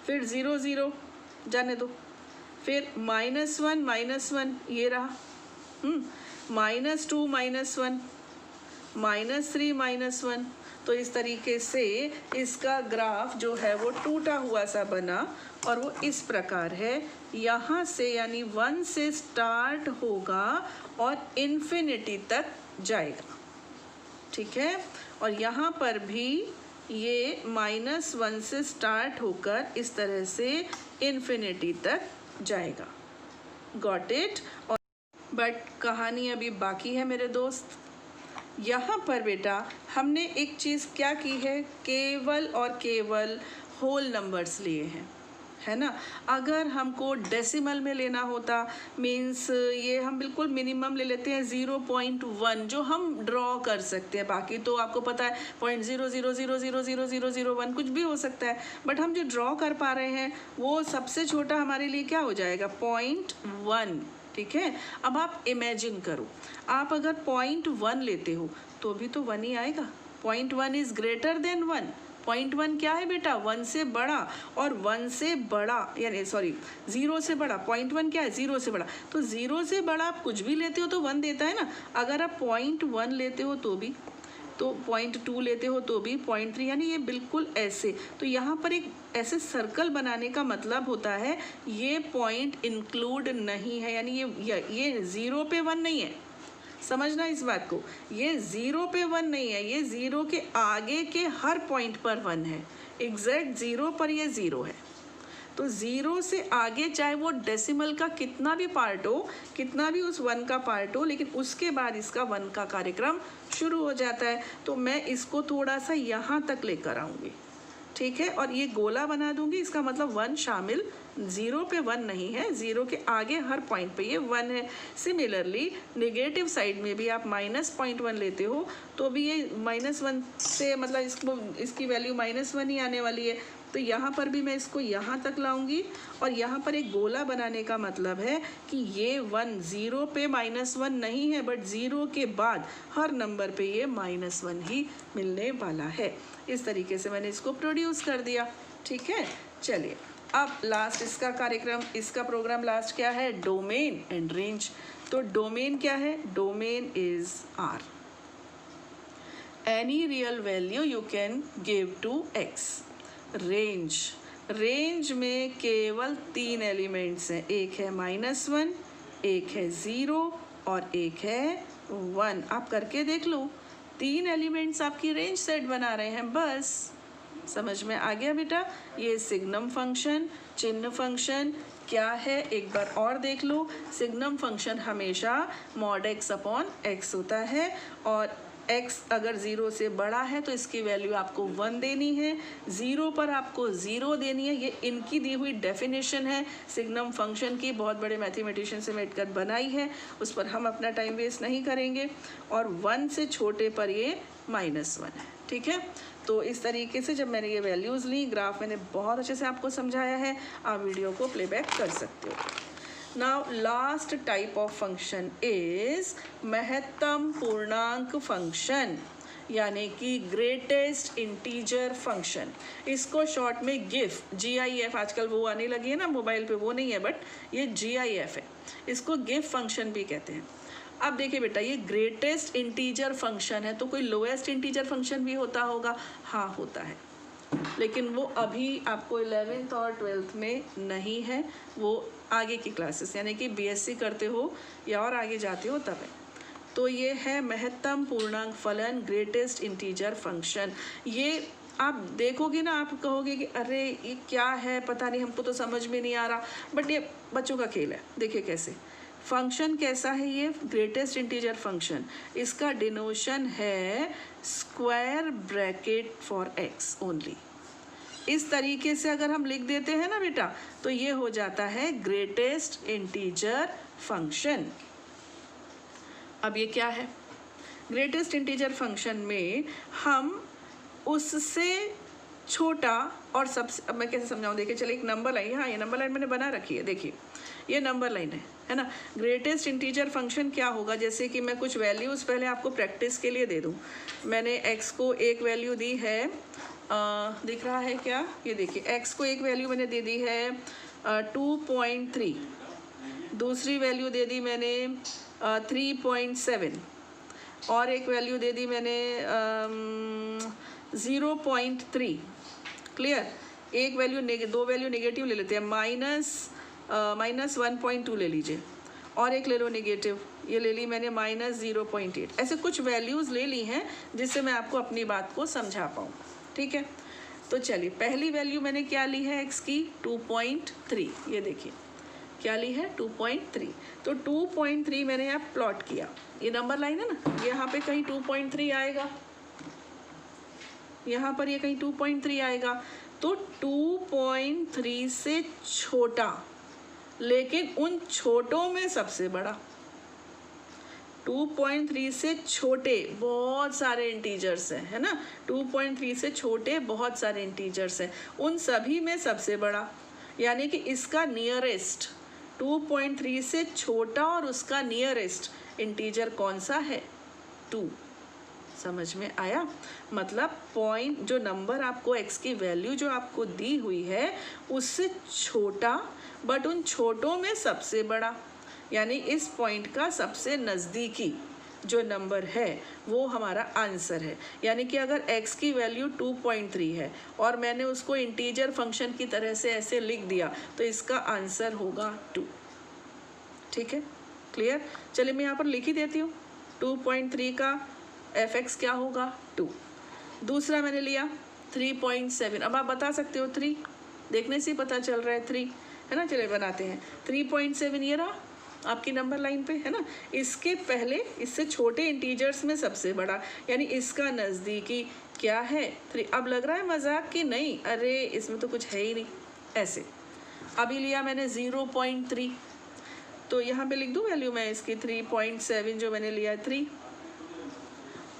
फिर 0 0 जाने दो, फिर -1 -1 ये रहा, -2 -1, -3 -1। तो इस तरीके से इसका ग्राफ जो है वो टूटा हुआ सा बना और वो इस प्रकार है। यहाँ से यानी 1 से स्टार्ट होगा और इन्फिनिटी तक जाएगा। ठीक है, और यहाँ पर भी ये -1 से स्टार्ट होकर इस तरह से इन्फिनिटी तक जाएगा। Got it. और बट कहानी अभी बाकी है मेरे दोस्त। यहाँ पर बेटा हमने एक चीज़ क्या की है, केवल और केवल होल नंबर्स लिए हैं, है ना। अगर हमको डेसिमल में लेना होता, मीन्स ये हम बिल्कुल मिनिमम ले लेते हैं 0.1 जो हम ड्रॉ कर सकते हैं। बाकी तो आपको पता है 0.00000001 कुछ भी हो सकता है, बट हम जो ड्रॉ कर पा रहे हैं वो सबसे छोटा हमारे लिए क्या हो जाएगा, 0.1। ठीक है, अब आप इमेजिन करो, आप अगर 0.1 लेते हो तो भी तो 1 ही आएगा। 0.1 इज ग्रेटर देन 1। 0.1 क्या है बेटा, 1 से बड़ा, और 1 से बड़ा यानी सॉरी 0 से बड़ा। 0.1 क्या है, 0 से बड़ा, तो 0 से बड़ा आप कुछ भी लेते हो तो 1 देता है ना। अगर आप 0.1 लेते हो तो भी, तो 0.2 लेते हो तो भी, 0.3, यानी ये बिल्कुल ऐसे। तो यहाँ पर एक ऐसे सर्कल बनाने का मतलब होता है ये पॉइंट इंक्लूड नहीं है, यानी ये 0 पे 1 नहीं है, समझना इस बात को। ये 0 पे 1 नहीं है, ये 0 के आगे के हर पॉइंट पर 1 है। एग्जैक्ट 0 पर ये 0 है। तो 0 से आगे चाहे वो डेसिमल का कितना भी पार्ट हो, कितना भी उस 1 का पार्ट हो, लेकिन उसके बाद इसका 1 का कार्यक्रम शुरू हो जाता है। तो मैं इसको थोड़ा सा यहाँ तक लेकर आऊँगी, ठीक है, और ये गोला बना दूंगी। इसका मतलब 1 शामिल, 0 पे 1 नहीं है, 0 के आगे हर पॉइंट पे ये 1 है। सिमिलरली नेगेटिव साइड में भी आप -0.1 लेते हो तो भी ये -1 से मतलब इसकी वैल्यू -1 ही आने वाली है। तो यहाँ पर भी मैं इसको यहाँ तक लाऊंगी, और यहाँ पर एक गोला बनाने का मतलब है कि ये 1 0 पे -1 नहीं है, बट 0 के बाद हर नंबर पे ये -1 ही मिलने वाला है। इस तरीके से मैंने इसको प्रोड्यूस कर दिया। ठीक है, चलिए अब लास्ट इसका कार्यक्रम, इसका प्रोग्राम लास्ट क्या है, डोमेन एंड रेंज। तो डोमेन क्या है, domain is R, any real value you can give to X। Range, range में केवल 3 एलिमेंट्स हैं, एक है -1, एक है 0 और एक है 1। आप करके देख लो, 3 एलिमेंट्स आपकी रेंज सेट बना रहे हैं, बस। समझ में आ गया बेटा। ये सिग्नम फंक्शन, चिन्ह फंक्शन क्या है एक बार और देख लो। सिग्नम फंक्शन हमेशा mod x अपॉन x होता है, और x अगर 0 से बड़ा है तो इसकी वैल्यू आपको 1 देनी है, 0 पर आपको 0 देनी है। ये इनकी दी हुई डेफिनेशन है सिग्नम फंक्शन की, बहुत बड़े मैथमेटिशियन से मिलकर बनाई है, उस पर हम अपना टाइम वेस्ट नहीं करेंगे। और 1 से छोटे पर ये -1 है, ठीक है। तो इस तरीके से जब मैंने ये वैल्यूज़ ली, ग्राफ मैंने बहुत अच्छे से आपको समझाया है, आप वीडियो को प्लेबैक कर सकते हो। Now last type of function is महत्तम पूर्णांक फंक्शन, यानी कि ग्रेटेस्ट इंटीजर फंक्शन। इसको शॉर्ट में गिफ, GIF, आजकल वो आने लगी है ना मोबाइल पे, वो नहीं है बट ये GIF है, इसको गिफ फंक्शन भी कहते हैं। अब देखिए बेटा, ये ग्रेटेस्ट इंटीजर फंक्शन है, तो कोई लोएस्ट इंटीजर फंक्शन भी होता होगा? हाँ होता है, लेकिन वो अभी आपको 11th और 12th में नहीं है, वो आगे की क्लासेस यानी कि BSc करते हो या और आगे जाते हो तब है। तो ये है महत्तम पूर्णांक फलन, ग्रेटेस्ट इंटीजर फंक्शन। ये आप देखोगे ना, आप कहोगे कि अरे ये क्या है, पता नहीं, हमको तो समझ में नहीं आ रहा, बट ये बच्चों का खेल है। देखिए कैसे फंक्शन कैसा है ये ग्रेटेस्ट इंटीजर फंक्शन, इसका डिनोशन है square bracket for x only. इस तरीके से अगर हम लिख देते हैं ना बेटा, तो ये हो जाता है ग्रेटेस्ट इंटीजर फंक्शन। अब ये क्या है? ग्रेटेस्ट इंटीजर फंक्शन में हम उससे छोटा और सबसे, अब मैं कैसे समझाऊं, देखिए चलिए एक नंबर लाइन, हाँ ये नंबर लाइन मैंने बना रखी है, देखिए ये नंबर लाइन है ना। ग्रेटेस्ट इंटीजर फंक्शन क्या होगा, जैसे कि मैं कुछ वैल्यूज़ पहले आपको प्रैक्टिस के लिए दे दूं। मैंने x को एक वैल्यू दी है, दिख रहा है क्या, ये देखिए x को एक वैल्यू मैंने दे दी है 2.3, दूसरी वैल्यू दे दी मैंने 3.7, और एक वैल्यू दे दी मैंने 0.3। क्लियर? एक वैल्यू, दो वैल्यू नेगेटिव ले लेते हैं, -1.2 ले लीजिए, और एक ले लो नेगेटिव, ये ले ली मैंने -0.8। ऐसे कुछ वैल्यूज़ ले ली हैं जिससे मैं आपको अपनी बात को समझा पाऊँ, ठीक है। तो चलिए पहली वैल्यू मैंने क्या ली है x की 2.3, ये देखिए क्या ली है 2.3। तो 2.3 मैंने यहाँ प्लॉट किया, ये नंबर लाइन है ना, यहाँ पे कहीं 2.3 आएगा, यहाँ पर ये कहीं 2.3 आएगा। तो 2.3 से छोटा लेकिन उन छोटों में सबसे बड़ा, 2.3 से छोटे बहुत सारे इंटीजर्स हैं, है ना, 2.3 से छोटे बहुत सारे इंटीजर्स हैं, उन सभी में सबसे बड़ा, यानी कि इसका नियरेस्ट 2.3 से छोटा और उसका नियरेस्ट इंटीजर कौन सा है? 2। समझ में आया? मतलब पॉइंट, जो नंबर आपको x की वैल्यू जो आपको दी हुई है उससे छोटा बट उन छोटों में सबसे बड़ा, यानी इस पॉइंट का सबसे नज़दीकी जो नंबर है वो हमारा आंसर है। यानी कि अगर x की वैल्यू 2.3 है और मैंने उसको इंटीजर फंक्शन की तरह से ऐसे लिख दिया तो इसका आंसर होगा 2। ठीक है, क्लियर? चलिए मैं यहाँ पर लिख ही देती हूँ, 2.3 का fx क्या होगा 2। दूसरा मैंने लिया 3.7, अब आप बता सकते हो 3, देखने से ही पता चल रहा है 3, है ना। चलिए बनाते हैं 3.7, ये रहा आपकी नंबर लाइन पे, है ना। इसके पहले इससे छोटे इंटीजर्स में सबसे बड़ा, यानी इसका नज़दीकी क्या है 3। अब लग रहा है मजाक कि नहीं, अरे इसमें तो कुछ है ही नहीं, ऐसे। अभी लिया मैंने 0.3, तो यहाँ पे लिख दूँ वैल्यू मैं इसकी 3.7 जो मैंने लिया 3।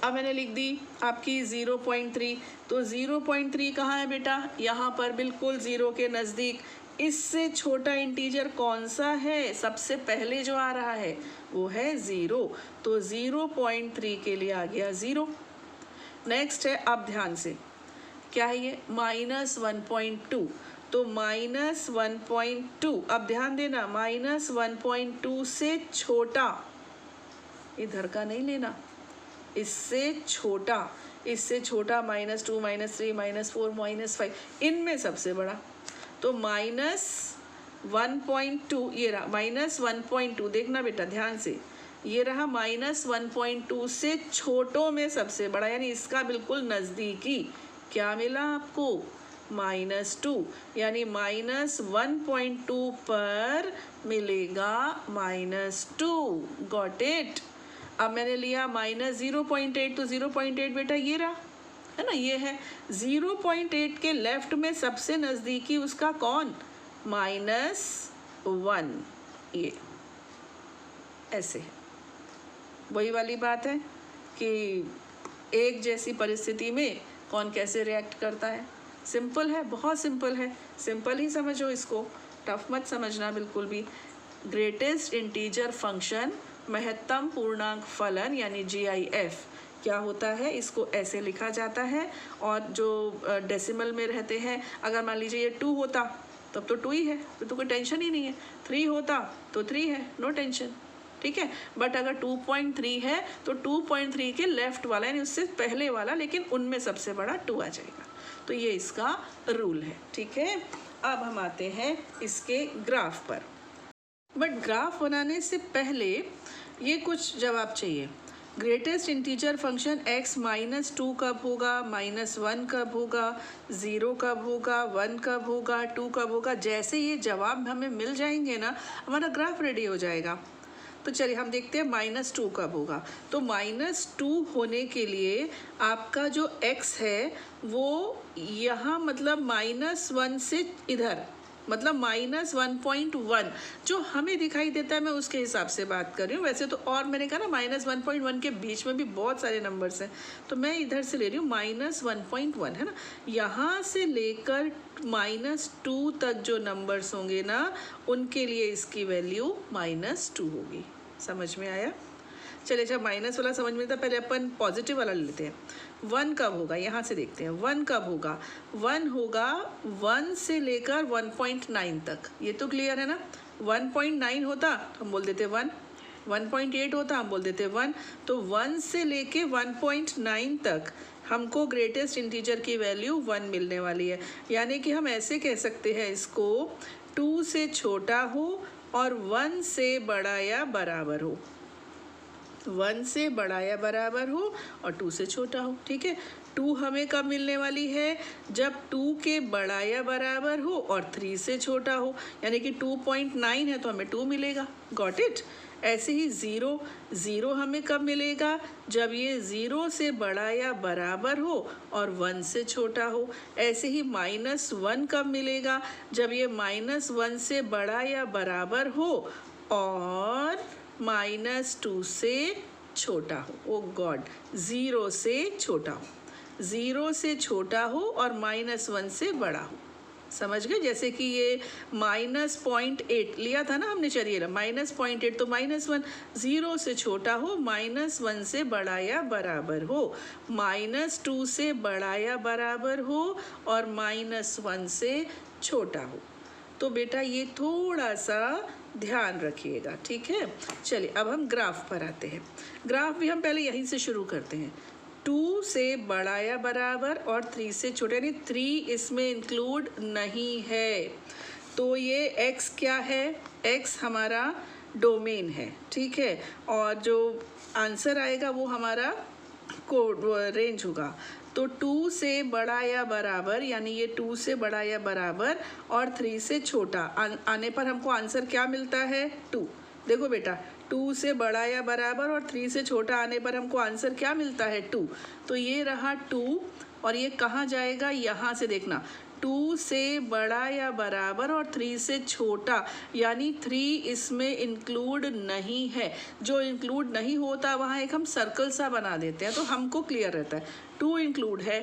अब मैंने लिख दी आपकी 0.3, तो 0.3 कहाँ है बेटा? यहाँ पर बिल्कुल 0 के नज़दीक। इससे छोटा इंटीजर कौन सा है? सबसे पहले जो आ रहा है वो है 0, तो 0.3 के लिए आ गया 0। नेक्स्ट है, अब ध्यान से, क्या है ये? -1.2, तो -1.2, अब ध्यान देना, -1.2 से छोटा, इधर का नहीं लेना, इससे छोटा, इससे छोटा -2, -3, -4, -5, इनमें सबसे बड़ा, तो -1.2 ये रहा, -1.2, देखना बेटा ध्यान से, ये रहा -1.2 से छोटों में सबसे बड़ा, यानी इसका बिल्कुल नज़दीकी क्या मिला आपको? -2, यानी -1.2 पर मिलेगा -2। Got it? अब मैंने लिया माइनस 0.8, तो 0.8 बेटा ये रहा है ना, ये है 0.8 के लेफ्ट में सबसे नज़दीकी उसका कौन, -1, ये ऐसे है। वही वाली बात है कि एक जैसी परिस्थिति में कौन कैसे रिएक्ट करता है। सिंपल है, बहुत सिंपल है, सिंपल ही समझो इसको, टफ मत समझना बिल्कुल भी। ग्रेटेस्ट इंटीजर फंक्शन महत्तम पूर्णांक फलन यानी GIF क्या होता है, इसको ऐसे लिखा जाता है। और जो डेसिमल में रहते हैं, अगर मान लीजिए ये 2 होता तब तो 2 ही है, तो कोई टेंशन ही नहीं है। 3 होता तो 3 है, नो टेंशन, ठीक है। बट अगर 2.3 है तो 2.3 के लेफ्ट वाला यानी उससे पहले वाला, लेकिन उनमें सबसे बड़ा 2 आ जाएगा। तो ये इसका रूल है, ठीक है। अब हम आते हैं इसके ग्राफ पर। बट ग्राफ बनाने से पहले ये कुछ जवाब चाहिए। ग्रेटेस्ट इंटीजर फंक्शन x -2 कब होगा, -1 कब होगा, 0 कब होगा, 1 कब होगा, 2 कब होगा। जैसे ये जवाब हमें मिल जाएंगे ना, हमारा ग्राफ रेडी हो जाएगा। तो चलिए हम देखते हैं -2 कब होगा। तो -2 होने के लिए आपका जो x है वो यहाँ मतलब -1 से इधर, मतलब -1.1 जो हमें दिखाई देता है, मैं उसके हिसाब से बात कर रही हूँ। वैसे तो और मैंने कहा ना -1.1 के बीच में भी बहुत सारे नंबर्स हैं, तो मैं इधर से ले रही हूँ -1.1, है ना। यहाँ से लेकर -2 तक जो नंबर्स होंगे ना, उनके लिए इसकी वैल्यू -2 होगी। समझ में आया? चलिए, जब माइनस वाला समझ में था, पहले अपन पॉजिटिव वाला लेते हैं। 1 कब होगा, यहाँ से देखते हैं 1 कब होगा। 1 होगा 1 से लेकर 1.9 तक, ये तो क्लियर है ना। 1.9 होता तो हम बोल देते 1, 1.8 होता हम बोल देते 1। तो 1 से लेके 1.9 तक हमको ग्रेटेस्ट इंटीजर की वैल्यू 1 मिलने वाली है। यानी कि हम ऐसे कह सकते हैं इसको, 2 से छोटा हो और 1 से बड़ा या बराबर हो, 1 से बड़ा या बराबर हो और 2 से छोटा हो, ठीक है। 2 हमें कब मिलने वाली है, जब 2 के बड़ा या बराबर हो और 3 से छोटा हो। यानी कि 2.9 है तो हमें 2 मिलेगा, गॉट इट। ऐसे ही 0 हमें कब मिलेगा, जब ये 0 से बड़ा या बराबर हो और 1 से छोटा हो। ऐसे ही -1 कब मिलेगा, जब ये -1 से बड़ा या बराबर हो और -2 से छोटा हो। ओ गॉड, 0 से छोटा हो, 0 से छोटा हो और -1 से बड़ा हो। समझ गए? जैसे कि ये -0.8 लिया था ना हमने, चलिए -0.8 तो -1, 0 से छोटा हो, -1 से बड़ा या बराबर हो, -2 से बड़ा या बराबर हो और -1 से छोटा हो। तो बेटा ये थोड़ा सा ध्यान रखिएगा, ठीक है। चलिए अब हम ग्राफ पर आते हैं। ग्राफ भी हम पहले यहीं से शुरू करते हैं। 2 से बड़ा या बराबर और 3 से छोटा, यानी 3 इसमें इंक्लूड नहीं है। तो ये x क्या है, x हमारा डोमेन है, ठीक है। और जो आंसर आएगा वो हमारा कोड रेंज होगा। तो 2 से बड़ा या बराबर, यानी ये 2 से बड़ा या बराबर और 3 से छोटा आने पर हमको आंसर क्या मिलता है, 2। देखो बेटा, 2 से बड़ा या बराबर और 3 से छोटा आने पर हमको आंसर क्या मिलता है, 2। तो ये रहा 2 और ये कहाँ जाएगा, यहाँ से देखना, 2 से बड़ा या बराबर और 3 से छोटा, यानी 3 इसमें इंक्लूड नहीं है। जो इंक्लूड नहीं होता वहाँ एक हम सर्कल सा बना देते हैं, तो हमको क्लियर रहता है। 2 इंक्लूड है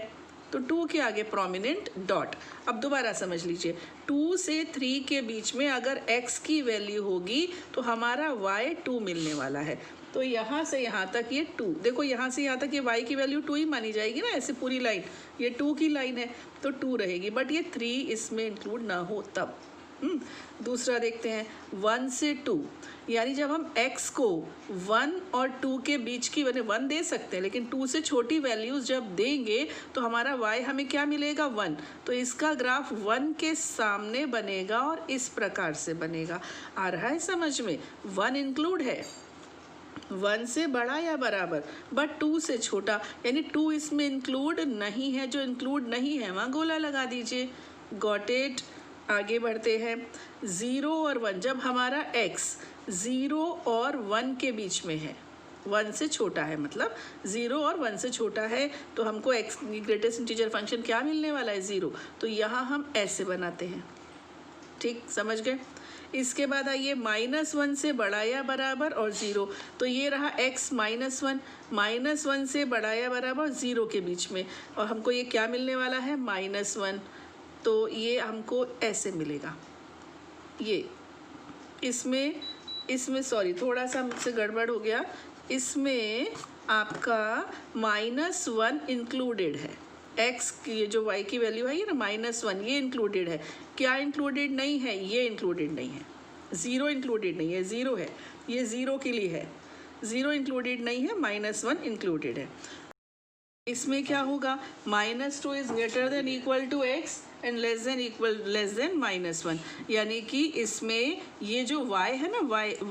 तो 2 के आगे प्रोमिनेंट डॉट। अब दोबारा समझ लीजिए, 2 से 3 के बीच में अगर x की वैल्यू होगी तो हमारा y 2 मिलने वाला है। तो यहाँ से यहाँ तक ये 2, देखो यहाँ से यहाँ तक ये y की वैल्यू 2 ही मानी जाएगी ना, ऐसे पूरी लाइन, ये 2 की लाइन है तो 2 रहेगी, बट ये 3 इसमें इंक्लूड ना हो तब। दूसरा देखते हैं, 1 से 2, यानी जब हम x को 1 और 2 के बीच की वैल्यू 1 दे सकते हैं, लेकिन 2 से छोटी वैल्यूज जब देंगे तो हमारा y हमें क्या मिलेगा, 1। तो इसका ग्राफ 1 के सामने बनेगा और इस प्रकार से बनेगा। आ रहा है समझ में? 1 इंक्लूड है, 1 से बड़ा या बराबर, बट 2 से छोटा, यानी 2 इसमें इंक्लूड नहीं है। जो इंक्लूड नहीं है वहाँ गोला लगा दीजिए, गॉट इट। आगे बढ़ते हैं, 0 और 1, जब हमारा x 0 और 1 के बीच में है, 1 से छोटा है, मतलब 0 और 1 से छोटा है, तो हमको एक्स ग्रेटेस्ट इंटीजर फंक्शन क्या मिलने वाला है? 0। तो यहाँ हम ऐसे बनाते हैं, ठीक, समझ गए। इसके बाद आइए -1 से बड़ा या बराबर और 0, तो ये रहा x -1, -1 से बड़ा या बराबर 0 के बीच में, और हमको ये क्या मिलने वाला है? -1। तो ये हमको ऐसे मिलेगा, ये इसमें सॉरी थोड़ा सा मुझसे गड़बड़ हो गया, इसमें आपका -1 इंक्लूडेड है, x की ये जो y की वैल्यू है ये ना -1, ये इंक्लूडेड है। क्या इंक्लूडेड नहीं है? ये इंक्लूडेड नहीं है। 0 इंक्लूडेड नहीं है, 0 है, ये 0 के लिए है। 0 इंक्लूडेड नहीं है, -1 इंक्लूडेड है। इसमें क्या होगा? -2 is greater than equal to x and less than -1, यानी कि इसमें ये जो y है ना,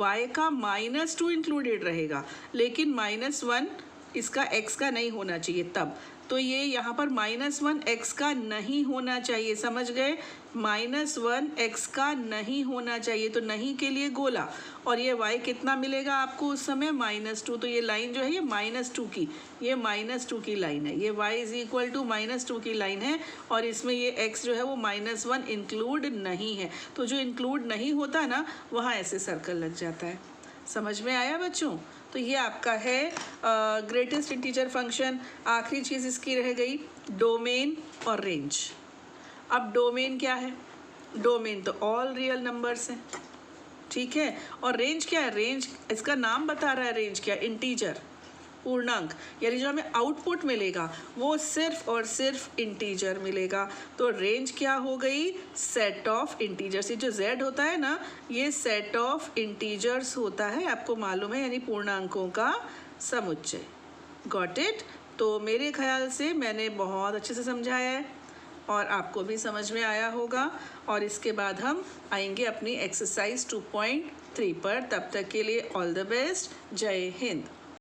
y का -2 इंक्लूडेड रहेगा, लेकिन -1 इसका x का नहीं होना चाहिए तब। तो ये यहाँ पर -1 x का नहीं होना चाहिए, समझ गए? -1 x का नहीं होना चाहिए, तो नहीं के लिए गोला, और ये y कितना मिलेगा आपको उस समय? -2। तो ये लाइन जो है ये -2 की, ये -2 की लाइन है, ये y इज इक्वल टू -2 की लाइन है, और इसमें ये x जो है वो -1 इंक्लूड नहीं है। तो जो इंक्लूड नहीं होता ना, वहाँ ऐसे सर्कल लग जाता है। समझ में आया बच्चों? तो ये आपका है ग्रेटेस्ट इंटीजर फंक्शन। आखिरी चीज़ इसकी रह गई डोमेन और रेंज। अब डोमेन क्या है? डोमेन तो ऑल रियल नंबर्स हैं, ठीक है, और रेंज क्या है? रेंज इसका नाम बता रहा है, रेंज क्या? इंटीजर, पूर्णांक, यानी जो हमें आउटपुट मिलेगा वो सिर्फ और सिर्फ इंटीजर मिलेगा। तो रेंज क्या हो गई? Set of integers. ये जो z होता है ना, ये सेट ऑफ इंटीजर्स होता है, आपको मालूम है, यानी पूर्णांकों का समुच्चय। Got it? तो मेरे ख्याल से मैंने बहुत अच्छे से समझाया है और आपको भी समझ में आया होगा, और इसके बाद हम आएंगे अपनी एक्सरसाइज 2.3 पर। तब तक के लिए ऑल द बेस्ट। जय हिंद।